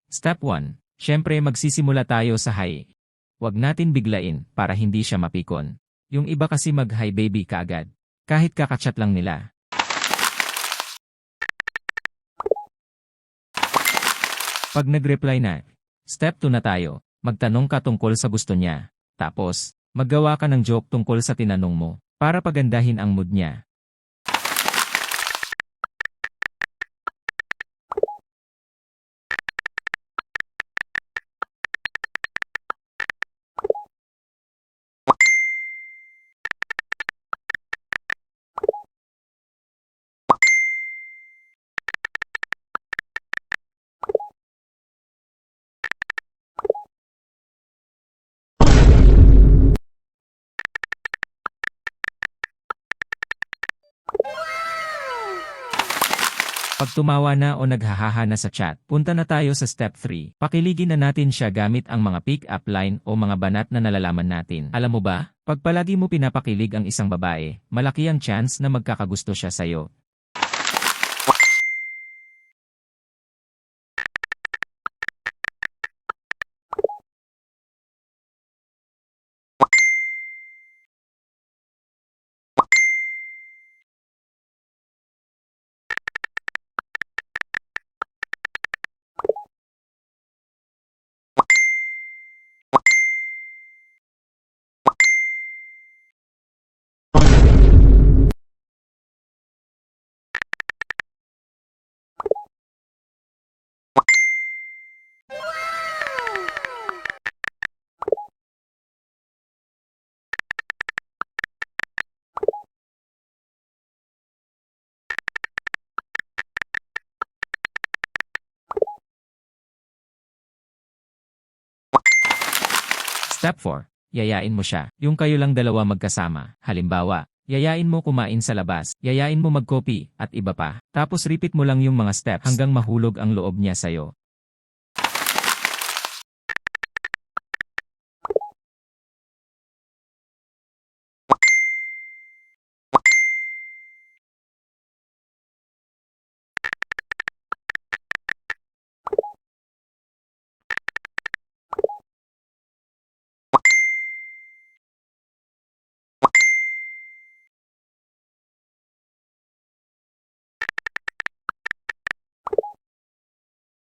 Step 1. Siyempre magsisimula tayo sa hi. Huwag natin biglain para hindi siya mapikon. Yung iba kasi mag-hi baby kaagad. Kahit kakachat lang nila. Pag nag-reply na, step 2 na tayo. Magtanong ka tungkol sa gusto niya. Tapos, maggawa ka ng joke tungkol sa tinanong mo para pagandahin ang mood niya. Pag tumawa na o naghahaha na sa chat, punta na tayo sa step 3. Pakiligin na natin siya gamit ang mga pick-up line o mga banat na nalalaman natin. Alam mo ba, pag palagi mo pinapakilig ang isang babae, malaki ang chance na magkakagusto siya sa'yo. Step 4. Yayain mo siya. Yung kayo lang dalawa magkasama. Halimbawa, yayain mo kumain sa labas, yayain mo magkopi, at iba pa. Tapos repeat mo lang yung mga steps hanggang mahulog ang loob niya sa'yo.